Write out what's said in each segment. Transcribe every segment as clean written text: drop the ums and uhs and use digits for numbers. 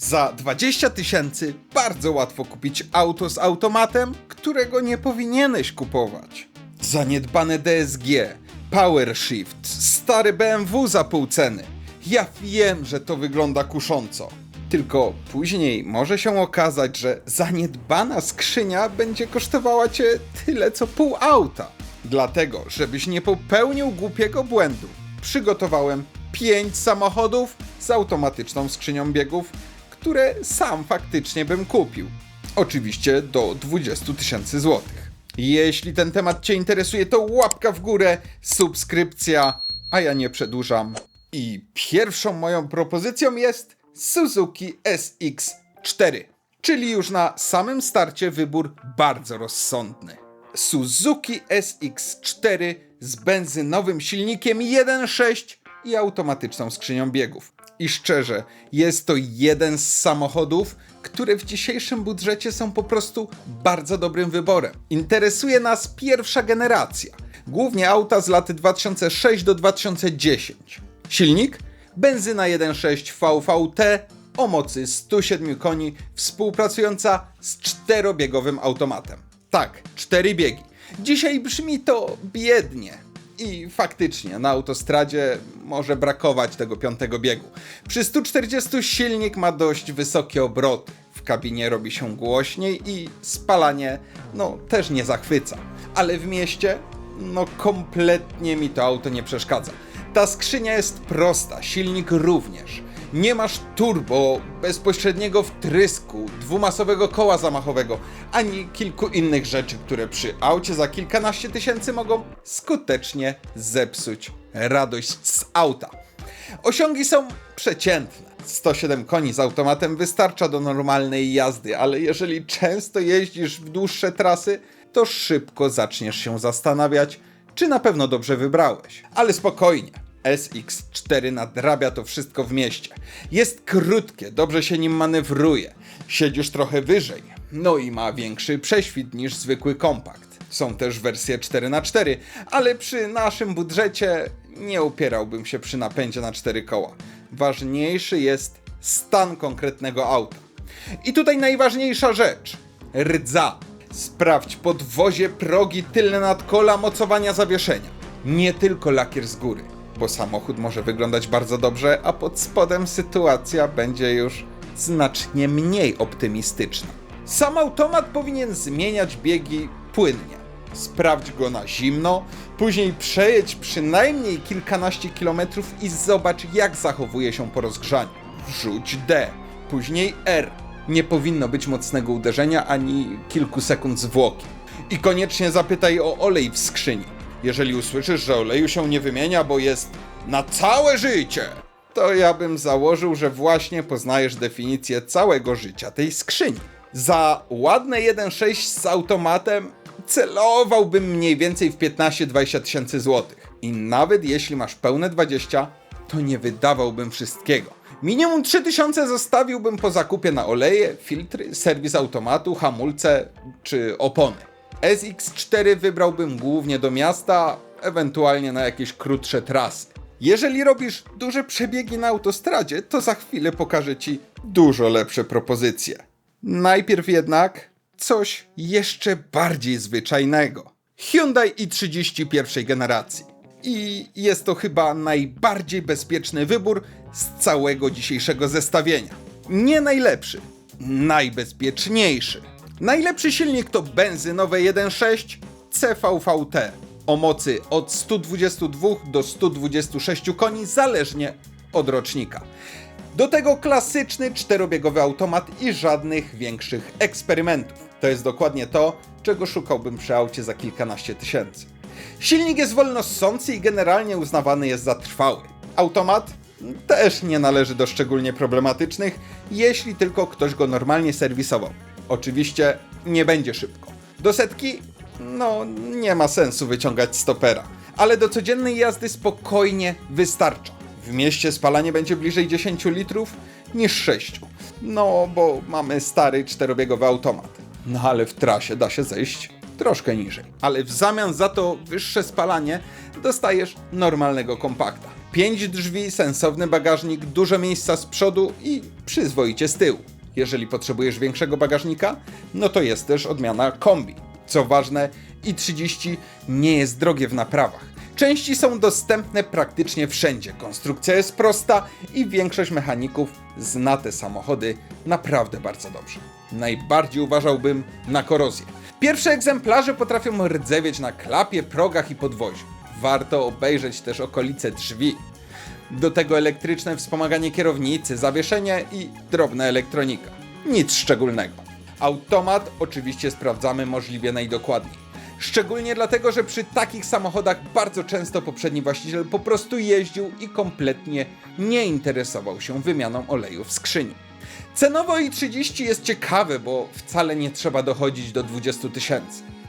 Za 20 000 bardzo łatwo kupić auto z automatem, którego nie powinieneś kupować. Zaniedbane DSG, PowerShift, stary BMW za pół ceny. Ja wiem, że to wygląda kusząco. Tylko później może się okazać, że zaniedbana skrzynia będzie kosztowała cię tyle co pół auta. Dlatego, żebyś nie popełnił głupiego błędu, przygotowałem 5 samochodów z automatyczną skrzynią biegów, które sam faktycznie bym kupił. Oczywiście do 20 000 złotych. Jeśli ten temat cię interesuje, to łapka w górę, subskrypcja, a ja nie przedłużam. I pierwszą moją propozycją jest Suzuki SX4, czyli już na samym starcie wybór bardzo rozsądny. Suzuki SX4 z benzynowym silnikiem 1.6 i automatyczną skrzynią biegów. I szczerze, jest to jeden z samochodów, które w dzisiejszym budżecie są po prostu bardzo dobrym wyborem. Interesuje nas pierwsza generacja, głównie auta z lat 2006 do 2010. Silnik? Benzyna 1.6 VVT o mocy 107 koni, współpracująca z 4-biegowym automatem. Tak, 4 biegi. Dzisiaj brzmi to biednie. I faktycznie na autostradzie może brakować tego 5. biegu. Przy 140 silnik ma dość wysokie obroty. W kabinie robi się głośniej i spalanie też nie zachwyca. Ale w mieście kompletnie mi to auto nie przeszkadza. Ta skrzynia jest prosta, silnik również. Nie masz turbo, bezpośredniego wtrysku, dwumasowego koła zamachowego, ani kilku innych rzeczy, które przy aucie za kilkanaście tysięcy mogą skutecznie zepsuć radość z auta. Osiągi są przeciętne. 107 koni z automatem wystarcza do normalnej jazdy, ale jeżeli często jeździsz w dłuższe trasy, to szybko zaczniesz się zastanawiać, czy na pewno dobrze wybrałeś. Ale spokojnie. SX4 nadrabia to wszystko w mieście. Jest krótkie, dobrze się nim manewruje. Siedzisz trochę wyżej. I ma większy prześwit niż zwykły kompakt. Są też wersje 4x4, ale przy naszym budżecie nie upierałbym się przy napędzie na 4 koła. Ważniejszy jest stan konkretnego auta. I tutaj najważniejsza rzecz. Rdza. Sprawdź podwozie, progi, tylne nadkola, mocowania zawieszenia. Nie tylko lakier z góry, bo samochód może wyglądać bardzo dobrze, a pod spodem sytuacja będzie już znacznie mniej optymistyczna. Sam automat powinien zmieniać biegi płynnie. Sprawdź go na zimno, później przejedź przynajmniej kilkanaście kilometrów i zobacz, jak zachowuje się po rozgrzaniu. Wrzuć D, później R. Nie powinno być mocnego uderzenia ani kilku sekund zwłoki. I koniecznie zapytaj o olej w skrzyni. Jeżeli usłyszysz, że oleju się nie wymienia, bo jest na całe życie, to ja bym założył, że właśnie poznajesz definicję całego życia tej skrzyni. Za ładne 1.6 z automatem celowałbym mniej więcej w 15-20 tysięcy złotych. I nawet jeśli masz pełne 20, to nie wydawałbym wszystkiego. Minimum 3000 zostawiłbym po zakupie na oleje, filtry, serwis automatu, hamulce czy opony. SX4 wybrałbym głównie do miasta, ewentualnie na jakieś krótsze trasy. Jeżeli robisz duże przebiegi na autostradzie, to za chwilę pokażę Ci dużo lepsze propozycje. Najpierw jednak coś jeszcze bardziej zwyczajnego. Hyundai i30 pierwszej generacji. I jest to chyba najbardziej bezpieczny wybór z całego dzisiejszego zestawienia. Nie najlepszy, najbezpieczniejszy. Najlepszy silnik to benzynowe 1.6 CVVT o mocy od 122 do 126 koni zależnie od rocznika. Do tego klasyczny 4-biegowy automat i żadnych większych eksperymentów. To jest dokładnie to, czego szukałbym przy aucie za kilkanaście tysięcy. Silnik jest wolnossący i generalnie uznawany jest za trwały. Automat też nie należy do szczególnie problematycznych, jeśli tylko ktoś go normalnie serwisował. Oczywiście nie będzie szybko. Do setki? Nie ma sensu wyciągać stopera. Ale do codziennej jazdy spokojnie wystarcza. W mieście spalanie będzie bliżej 10 litrów niż 6. Bo mamy stary 4-biegowy automat. Ale w trasie da się zejść troszkę niżej. Ale w zamian za to wyższe spalanie dostajesz normalnego kompakta. 5 drzwi, sensowny bagażnik, dużo miejsca z przodu i przyzwoicie z tyłu. Jeżeli potrzebujesz większego bagażnika, no to jest też odmiana kombi. Co ważne, i30 nie jest drogie w naprawach. Części są dostępne praktycznie wszędzie, konstrukcja jest prosta i większość mechaników zna te samochody naprawdę bardzo dobrze. Najbardziej uważałbym na korozję. Pierwsze egzemplarze potrafią rdzewieć na klapie, progach i podwoziu. Warto obejrzeć też okolice drzwi. Do tego elektryczne wspomaganie kierownicy, zawieszenie i drobna elektronika. Nic szczególnego. Automat oczywiście sprawdzamy możliwie najdokładniej. Szczególnie dlatego, że przy takich samochodach bardzo często poprzedni właściciel po prostu jeździł i kompletnie nie interesował się wymianą oleju w skrzyni. Cenowo i30 jest ciekawe, bo wcale nie trzeba dochodzić do 20 000.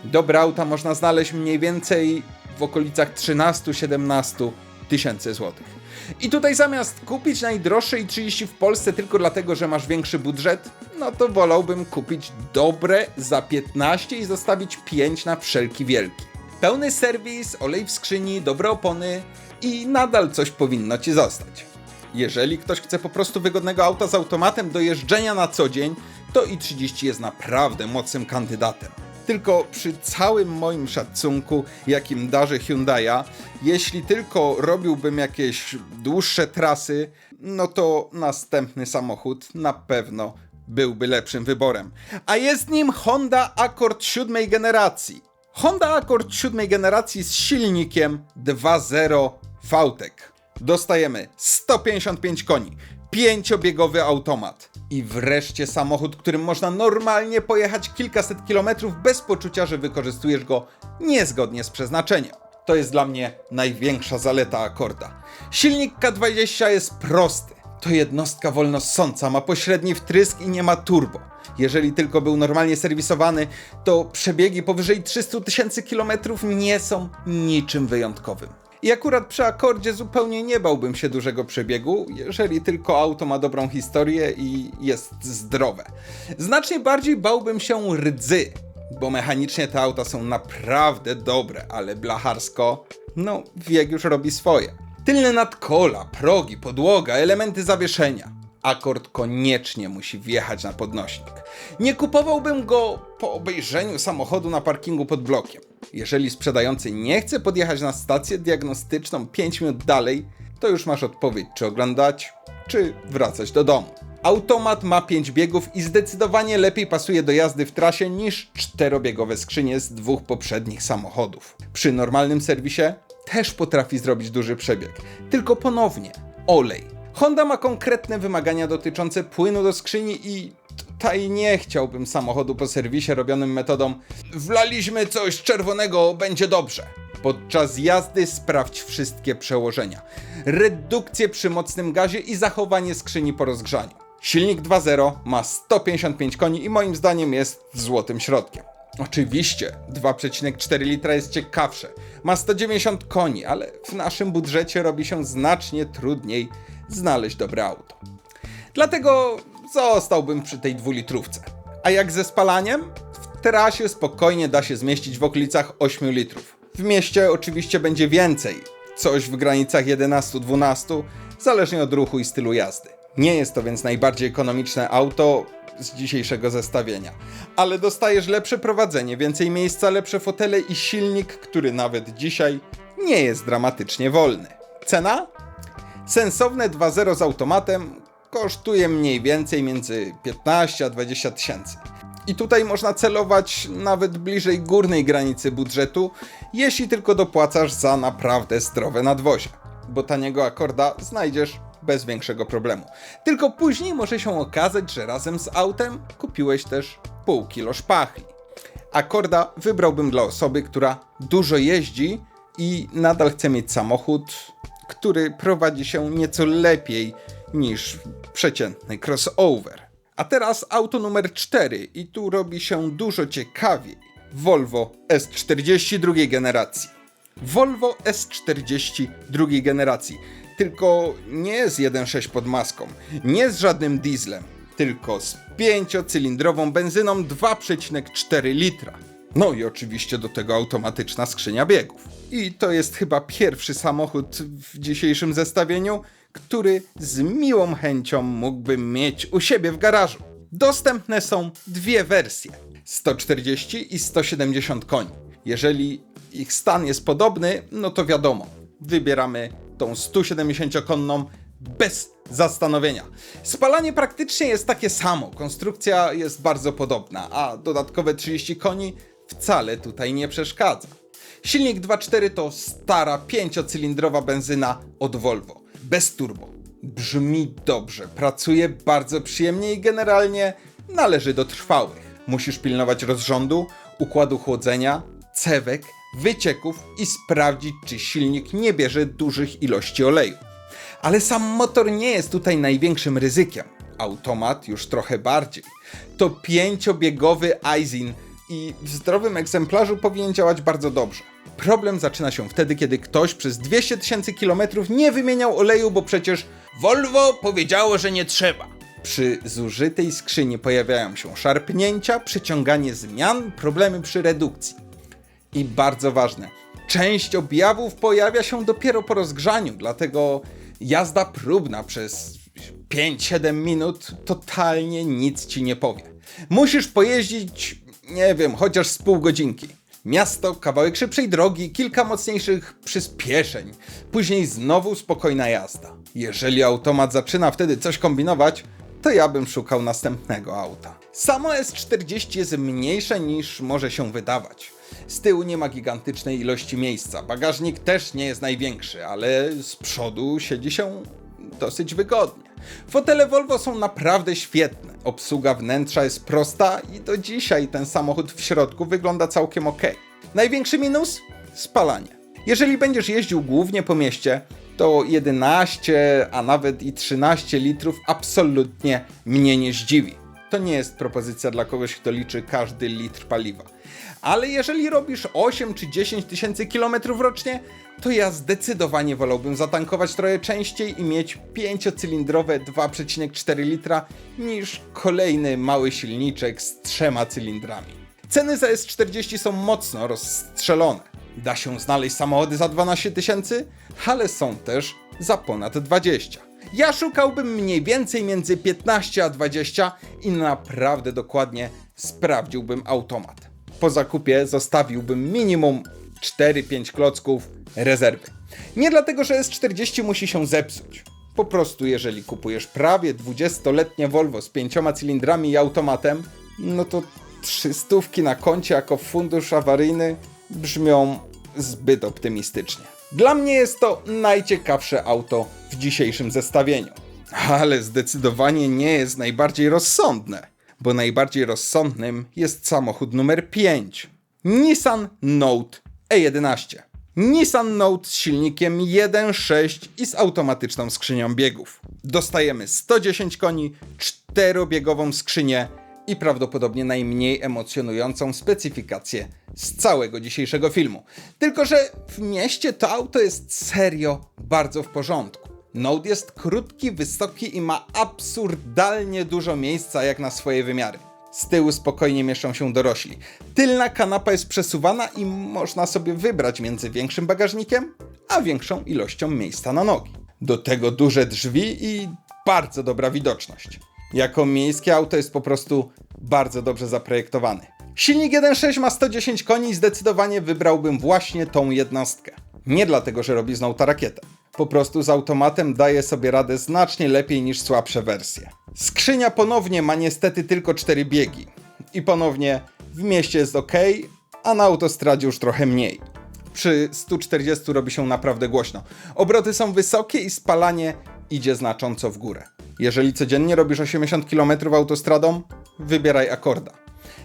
Dobre auta można znaleźć mniej więcej w okolicach 13-17 tysięcy złotych. I tutaj zamiast kupić najdroższe i30 w Polsce tylko dlatego, że masz większy budżet, no to wolałbym kupić dobre za 15 i zostawić 5 na wszelki wielki. Pełny serwis, olej w skrzyni, dobre opony i nadal coś powinno ci zostać. Jeżeli ktoś chce po prostu wygodnego auta z automatem do jeżdżenia na co dzień, to i30 jest naprawdę mocnym kandydatem. Tylko przy całym moim szacunku, jakim darzę Hyundai'a, jeśli tylko robiłbym jakieś dłuższe trasy, no to następny samochód na pewno byłby lepszym wyborem. A jest nim Honda Accord 7 generacji. Honda Accord 7 generacji z silnikiem 2.0 VTEC. Dostajemy 155 koni, 5-biegowy automat i wreszcie samochód, którym można normalnie pojechać kilkaset kilometrów bez poczucia, że wykorzystujesz go niezgodnie z przeznaczeniem. To jest dla mnie największa zaleta Accorda. Silnik K20 jest prosty. To jednostka wolnossąca, ma pośredni wtrysk i nie ma turbo. Jeżeli tylko był normalnie serwisowany, to przebiegi powyżej 300 000 kilometrów nie są niczym wyjątkowym. I akurat przy Accordzie zupełnie nie bałbym się dużego przebiegu, jeżeli tylko auto ma dobrą historię i jest zdrowe. Znacznie bardziej bałbym się rdzy, bo mechanicznie te auta są naprawdę dobre, ale blacharsko, no wiek już robi swoje. Tylne nadkola, progi, podłoga, elementy zawieszenia. Accord koniecznie musi wjechać na podnośnik. Nie kupowałbym go po obejrzeniu samochodu na parkingu pod blokiem. Jeżeli sprzedający nie chce podjechać na stację diagnostyczną 5 minut dalej, to już masz odpowiedź, czy oglądać, czy wracać do domu. Automat ma 5 biegów i zdecydowanie lepiej pasuje do jazdy w trasie niż 4-biegowe skrzynie z 2 poprzednich samochodów. Przy normalnym serwisie też potrafi zrobić duży przebieg, tylko ponownie olej. Honda ma konkretne wymagania dotyczące płynu do skrzyni i tutaj nie chciałbym samochodu po serwisie robionym metodą wlaliśmy coś czerwonego, będzie dobrze. Podczas jazdy sprawdź wszystkie przełożenia, redukcję przy mocnym gazie i zachowanie skrzyni po rozgrzaniu. Silnik 2.0 ma 155 koni i moim zdaniem jest złotym środkiem. Oczywiście 2,4 litra jest ciekawsze, ma 190 koni, ale w naszym budżecie robi się znacznie trudniej znaleźć dobre auto. Dlatego zostałbym przy tej 2-litrówce. A jak ze spalaniem? W trasie spokojnie da się zmieścić w okolicach 8 litrów. W mieście oczywiście będzie więcej, coś w granicach 11-12, zależnie od ruchu i stylu jazdy. Nie jest to więc najbardziej ekonomiczne auto z dzisiejszego zestawienia, ale dostajesz lepsze prowadzenie, więcej miejsca, lepsze fotele i silnik, który nawet dzisiaj nie jest dramatycznie wolny. Cena? Sensowne 2.0 z automatem kosztuje mniej więcej między 15 a 20 tysięcy. I tutaj można celować nawet bliżej górnej granicy budżetu, jeśli tylko dopłacasz za naprawdę zdrowe nadwozie, bo taniego Accorda znajdziesz bez większego problemu. Tylko później może się okazać, że razem z autem kupiłeś też pół kilo szpachli. Accorda wybrałbym dla osoby, która dużo jeździ i nadal chce mieć samochód, który prowadzi się nieco lepiej niż przeciętny crossover. A teraz auto numer 4 i tu robi się dużo ciekawiej. Volvo S40 drugiej generacji. Volvo S40 drugiej generacji. Tylko nie z 1.6 pod maską, nie z żadnym dieslem, tylko z 5-cylindrową benzyną 2,4 litra. No i oczywiście do tego automatyczna skrzynia biegów. I to jest chyba pierwszy samochód w dzisiejszym zestawieniu, który z miłą chęcią mógłbym mieć u siebie w garażu. Dostępne są dwie wersje, 140 i 170 koni. Jeżeli ich stan jest podobny, no to wiadomo, wybieramy tą 170-konną bez zastanowienia. Spalanie praktycznie jest takie samo, konstrukcja jest bardzo podobna, a dodatkowe 30 koni wcale tutaj nie przeszkadza. Silnik 2.4 to stara 5-cylindrowa benzyna od Volvo, bez turbo. Brzmi dobrze, pracuje bardzo przyjemnie i generalnie należy do trwałych. Musisz pilnować rozrządu, układu chłodzenia, cewek, wycieków i sprawdzić, czy silnik nie bierze dużych ilości oleju. Ale sam motor nie jest tutaj największym ryzykiem. Automat już trochę bardziej. To 5-biegowy Aisin i w zdrowym egzemplarzu powinien działać bardzo dobrze. Problem zaczyna się wtedy, kiedy ktoś przez 200 000 kilometrów nie wymieniał oleju, bo przecież Volvo powiedziało, że nie trzeba. Przy zużytej skrzyni pojawiają się szarpnięcia, przeciąganie zmian, problemy przy redukcji. I bardzo ważne, część objawów pojawia się dopiero po rozgrzaniu, dlatego jazda próbna przez 5-7 minut totalnie nic ci nie powie. Musisz pojeździć, nie wiem, chociaż z pół godzinki. Miasto, kawałek szybszej drogi, kilka mocniejszych przyspieszeń. Później znowu spokojna jazda. Jeżeli automat zaczyna wtedy coś kombinować, to ja bym szukał następnego auta. Samo S40 jest mniejsze niż może się wydawać. Z tyłu nie ma gigantycznej ilości miejsca, bagażnik też nie jest największy, ale z przodu siedzi się dosyć wygodnie. Fotele Volvo są naprawdę świetne, obsługa wnętrza jest prosta i do dzisiaj ten samochód w środku wygląda całkiem ok. Największy minus? Spalanie. Jeżeli będziesz jeździł głównie po mieście, to 11, a nawet i 13 litrów absolutnie mnie nie zdziwi. To nie jest propozycja dla kogoś, kto liczy każdy litr paliwa. Ale jeżeli robisz 8 czy 10 tysięcy kilometrów rocznie, to ja zdecydowanie wolałbym zatankować trochę częściej i mieć 5-cylindrowe 2,4 litra niż kolejny mały silniczek z 3 cylindrami. Ceny za S40 są mocno rozstrzelone. Da się znaleźć samochody za 12 tysięcy, ale są też za ponad 20. Ja szukałbym mniej więcej między 15 a 20 i naprawdę dokładnie sprawdziłbym automat. Po zakupie zostawiłbym minimum 4-5 klocków rezerwy. Nie dlatego, że S40 musi się zepsuć. Po prostu jeżeli kupujesz prawie 20-letnie Volvo z 5 cylindrami i automatem, no to 300 na koncie jako fundusz awaryjny brzmią zbyt optymistycznie. Dla mnie jest to najciekawsze auto w dzisiejszym zestawieniu. Ale zdecydowanie nie jest najbardziej rozsądne, bo najbardziej rozsądnym jest samochód numer 5. Nissan Note E11. Nissan Note z silnikiem 1.6 i z automatyczną skrzynią biegów. Dostajemy 110 koni, 4-biegową skrzynię i prawdopodobnie najmniej emocjonującą specyfikację z całego dzisiejszego filmu. Tylko że w mieście to auto jest serio bardzo w porządku. Note jest krótki, wysoki i ma absurdalnie dużo miejsca jak na swoje wymiary. Z tyłu spokojnie mieszczą się dorośli. Tylna kanapa jest przesuwana i można sobie wybrać między większym bagażnikiem a większą ilością miejsca na nogi. Do tego duże drzwi i bardzo dobra widoczność. Jako miejskie auto jest po prostu bardzo dobrze zaprojektowany. Silnik 1.6 ma 110 koni i zdecydowanie wybrałbym właśnie tą jednostkę. Nie dlatego, że robi z Note'a rakietę. Po prostu z automatem daje sobie radę znacznie lepiej niż słabsze wersje. Skrzynia ponownie ma niestety tylko 4 biegi. I ponownie w mieście jest ok, a na autostradzie już trochę mniej. Przy 140 robi się naprawdę głośno. Obroty są wysokie i spalanie idzie znacząco w górę. Jeżeli codziennie robisz 80 km autostradą, wybieraj Accorda.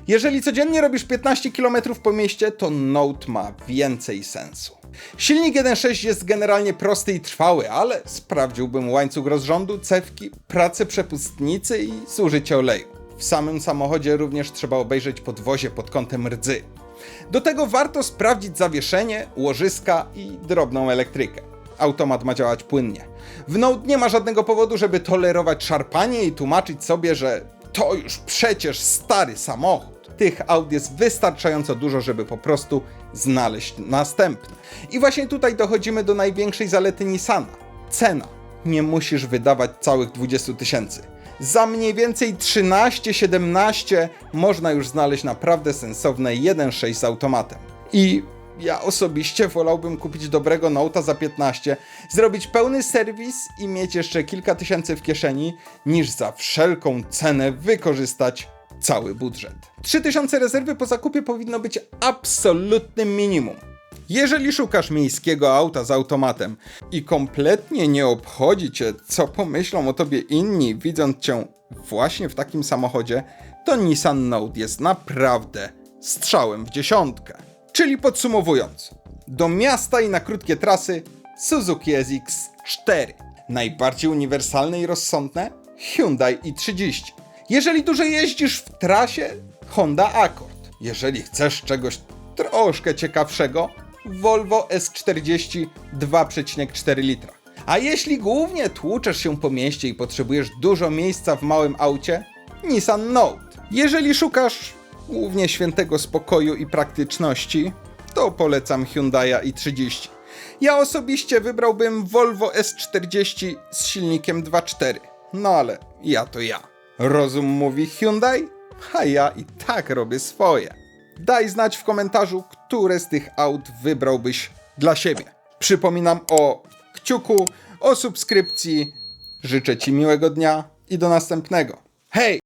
Jeżeli codziennie robisz 15 km po mieście, to Note ma więcej sensu. Silnik 1.6 jest generalnie prosty i trwały, ale sprawdziłbym łańcuch rozrządu, cewki, pracę przepustnicy i zużycie oleju. W samym samochodzie również trzeba obejrzeć podwozie pod kątem rdzy. Do tego warto sprawdzić zawieszenie, łożyska i drobną elektrykę. Automat ma działać płynnie. W Note nie ma żadnego powodu, żeby tolerować szarpanie i tłumaczyć sobie, że to już przecież stary samochód. tych aut jest wystarczająco dużo, żeby po prostu znaleźć następne. I właśnie tutaj dochodzimy do największej zalety Nissana. Cena. Nie musisz wydawać całych 20 tysięcy. Za mniej więcej 13-17 można już znaleźć naprawdę sensowne 1.6 z automatem. I ja osobiście wolałbym kupić dobrego Note'a za 15, zrobić pełny serwis i mieć jeszcze kilka tysięcy w kieszeni, niż za wszelką cenę wykorzystać cały budżet. 3000 rezerwy po zakupie powinno być absolutnym minimum. Jeżeli szukasz miejskiego auta z automatem i kompletnie nie obchodzi cię, co pomyślą o tobie inni, widząc cię właśnie w takim samochodzie, to Nissan Note jest naprawdę strzałem w dziesiątkę. Czyli podsumowując, do miasta i na krótkie trasy Suzuki SX4. Najbardziej uniwersalne i rozsądne Hyundai i30. Jeżeli dużo jeździsz w trasie, Honda Accord. Jeżeli chcesz czegoś troszkę ciekawszego, Volvo S40 2,4 litra. A jeśli głównie tłuczesz się po mieście i potrzebujesz dużo miejsca w małym aucie, Nissan Note. Jeżeli szukasz głównie świętego spokoju i praktyczności, to polecam Hyundai'a i30. Ja osobiście wybrałbym Volvo S40 z silnikiem 2.4. No ale ja to ja. Rozum mówi Hyundai, a ja i tak robię swoje. Daj znać w komentarzu, które z tych aut wybrałbyś dla siebie. Przypominam o kciuku, o subskrypcji. Życzę ci miłego dnia i do następnego. Hej!